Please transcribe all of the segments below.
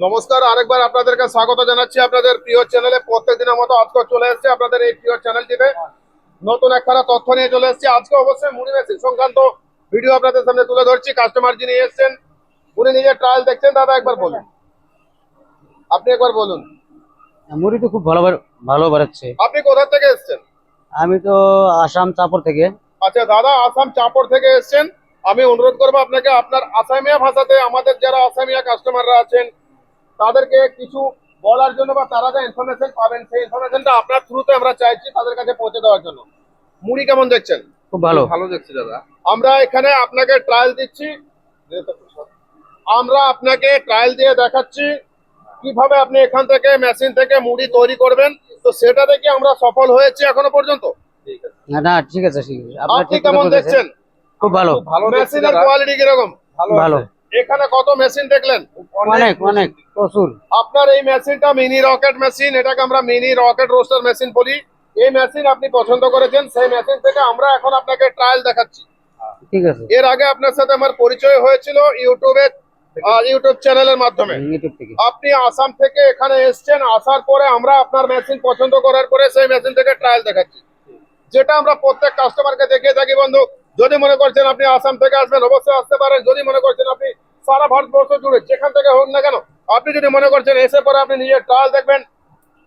নমস্কার, আরেকবার আপনাদেরকে স্বাগত জানাচ্ছি আপনাদের প্রিয় চ্যানেলে। প্রত্যেকদিনের মতো আজকে চলে এসেছে আপনাদের এই প্রিয় চ্যানেলটিতে নতুন একখানা তথ্য নিয়ে চলে এসেছি। আজকে অবশ্যই মুড়ি মেশিন সংক্রান্ত ভিডিও আপনাদের সামনে তুলে ধরছি। কাস্টমার যিনি এসেছেন উনি নিজে ট্রায়াল দেখছেন। দাদা একবার বলুন, আপনি একবার বলুন। মুড়ি তো খুব ভালো ভালো বেরোচ্ছে। আপনি কোথা থেকে এসেছেন? আমি তো আসাম চাপড় থেকে। আচ্ছা দাদা, আসাম চাপড় থেকে এসেছেন। আমি অনুরোধ করবো আপনাকে আপনার আসামিয়া ভাষাতে আমাদের যারা আসামিয়া কাস্টমাররা আছেন তাদেরকে কিছু বলার জন্য, বা তারা যে ইনফরমেশন পাবেন সেই ইনফরমেশনটা আপনার থ্রুতে আমরা চাইছি তাদের কাছে পৌঁছে দেওয়ার জন্য। মুড়ি কেমন দেখছেন? খুব ভালো। ভালো দেখছি দাদা। আমরা এখানে আপনাকে ট্রায়াল দিচ্ছি, আমরা আপনাকে ট্রায়াল দিয়ে দেখাচ্ছি কিভাবে আপনি এখান থেকে মেশিন থেকে মুড়ি তৈরি করবেন। তো সেটা দেখে আমরা সফল হয়েছি এখনো পর্যন্ত। না না, ঠিক আছে ঠিক আছে। আপনি কেমন দেখছেন? খুব ভালো। মেশিনের কোয়ালিটি কিরকম? ভালো। এখানে কত মেশিন দেখলেন? অনেক অনেক প্রচুর। আপনার এই মেশিনটা মিনি রকেট মেশিন, এটাকে আমরা মিনি রকেট রোস্টার মেশিন বলি। এই মেশিন আপনি পছন্দ করেছেন, সেই মেশিন থেকে আমরা এখন আপনাকে ট্রায়াল দেখাচ্ছি। ঠিক আছে। এর আগে আপনার সাথে আমার পরিচয় হয়েছিল ইউটিউব চ্যানেলের মাধ্যমে। ইউটিউব থেকে। আপনি আসাম থেকে এখানে এসেছেন, আসার পরে আমরা আপনার মেশিন পছন্দ করার পরে সেই মেশিন থেকে ট্রায়াল দেখাচ্ছি, যেটা আমরা প্রত্যেক কাস্টমারকে দেখিয়ে থাকি। বন্ধু, যদি মনে করছেন আপনি আসাম থেকে আসবেন অবশ্যই আসতে পারেন। যদি মনে করছেন আপনি সারা ভারতবর্ষ জুড়ে যেখান থেকে হোক না কেন, আপনি যদি মনে করছেন এসে পরে আপনি নিজের ট্রায়াল দেখবেন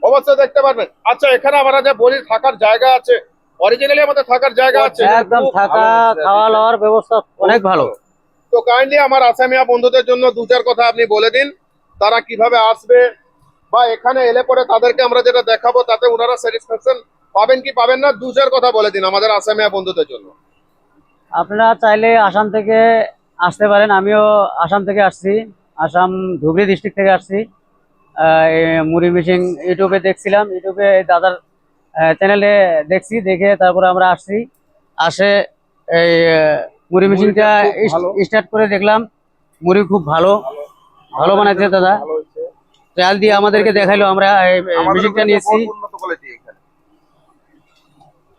অবশ্যই দেখতে পারবেন। আচ্ছা, এখানে আমরা যে বলি থাকার জায়গা আছে, অরিজিনালি আমাদের থাকার জায়গা আছে, একদম থাকা খাওয়া দাওয়ার ব্যবস্থা অনেক ভালো। তো কাইন্ডলি আমার আসামিয়া বন্ধুদের জন্য দু চার কথা আপনি বলে দিন, তারা কিভাবে আসবে, বা এখানে এলে পরে তাদেরকে আমরা যেটা দেখাবো তাতে ওনারা স্যাটিসফ্যাকশন পাবেন কি পাবেন না, দু চার কথা বলে দিন আমাদের আসামিয়া বন্ধুদের জন্য। আপনারা চাইলে আসাম থেকে আসতে পারেন। আমিও আসাম থেকে আসছি, আসাম ধুবড়ী ডিস্ট্রিক্ট থেকে আসছি। এই মুড়ি মেশিন ইউটিউবে দেখছিলাম, ইউটিউবে দাদার চ্যানেলে দেখছি, দেখে তারপরে আমরা আসছি। আসে এই মুড়ি মেশিনটা স্টার্ট করে দেখলাম। মুড়ি খুব ভালো ভালো বানাইছে দাদা। ট্রায়াল দিয়ে আমাদেরকে দেখাইলো, আমরা মেশিনটা নিয়েছি।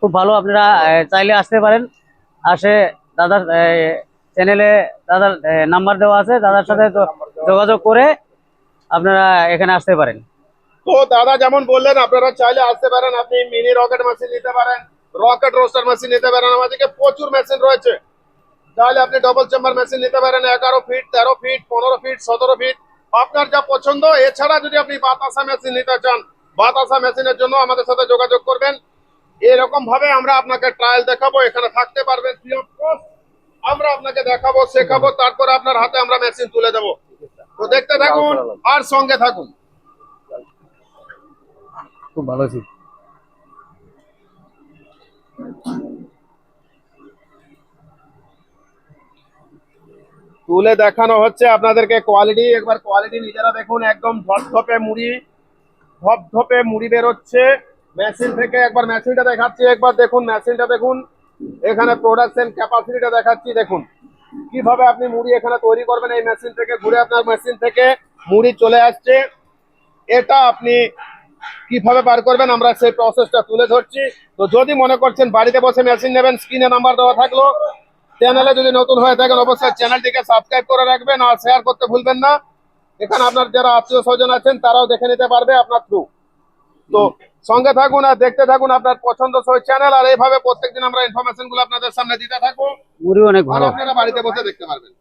খুব ভালো। আপনারা চাইলে আসতে পারেন। আসে দাদার চ্যানেলে দাদার নাম্বার দেওয়া আছে, দাদার সাথে যোগাযোগ করে আপনারা এখানে আসতে পারেন। তো দাদা যেমন বললেন আপনারা চাইলে আসতে পারেন। আপনি মিনি রকেট মেশিন নিতে পারেন, রকেট রোস্টার মেশিন নিতে পারেন, আমাদেরকে প্রচুর মেশিন রয়েছে। তাহলে আপনি ডবল চেম্বার মেশিন নিতে পারেন 11 ফিট, 13 ফিট, 15 ফিট, 17 ফিট, আপনার যা পছন্দ। এছাড়া যদি আপনি বাতাসা মেশিন নিতে চান, বাতাসা মেশিনের জন্য আমাদের সাথে যোগাযোগ করবেন। এরকম ভাবে আমরা আপনাকে ট্রায়াল দেখাবো, এখানে থাকতে পারবেন ফ্রি অফ কস্ট। আমরা আপনাকে দেখাবো, শেখাবো, তারপরে আপনার হাতে আমরা মেশিন তুলে দেবো। তো দেখতে থাকুন আর সঙ্গে থাকুন। খুব ভালো ছিল। তুলে দেখানো হচ্ছে আপনাদেরকে কোয়ালিটি। একবার কোয়ালিটি নিজেরা দেখুন, একদম ধপধপে মুড়ি, ধপধপে মুড়ি বেরোচ্ছে মেশিন থেকে। একবার মেশিনটা দেখাচ্ছি, একবার দেখুন মেশিনটা দেখুন। এখানে প্রোডাকশন ক্যাপাসিটিটা দেখাচ্ছি, দেখুন কিভাবে আপনি মুড়ি এখানে তৈরি করবেন। এই মেশিন থেকে ঘুরে আপনার মেশিন থেকে মুড়ি চলে আসছে। এটা আপনি কিভাবে বার করবেন আমরা সেই প্রসেসটা তুলে ধরছি। তো যদি মনে করছেন বাড়িতে বসে মেশিন নেবেন, স্ক্রিনে নাম্বার দেওয়া থাকলো। চ্যানেলে যদি নতুন হয়ে থাকেন অবশ্যই চ্যানেলটিকে সাবস্ক্রাইব করে রাখবেন আর শেয়ার করতে ভুলবেন না। এখানে আপনার যারা আত্মীয় স্বজন আছেন তারাও দেখে নিতে পারবে আপনার থ্রু। তো সঙ্গে থাকুন আর দেখতে থাকুন আপনার পছন্দসই চ্যানেল। আর এইভাবে প্রত্যেকদিন আমরা ইনফরমেশন গুলো আপনাদের সামনে দিতে থাকবো, মুড়ি অনেক আর ভালো। আপনারা বাড়িতে বসে দেখতে পারবেন।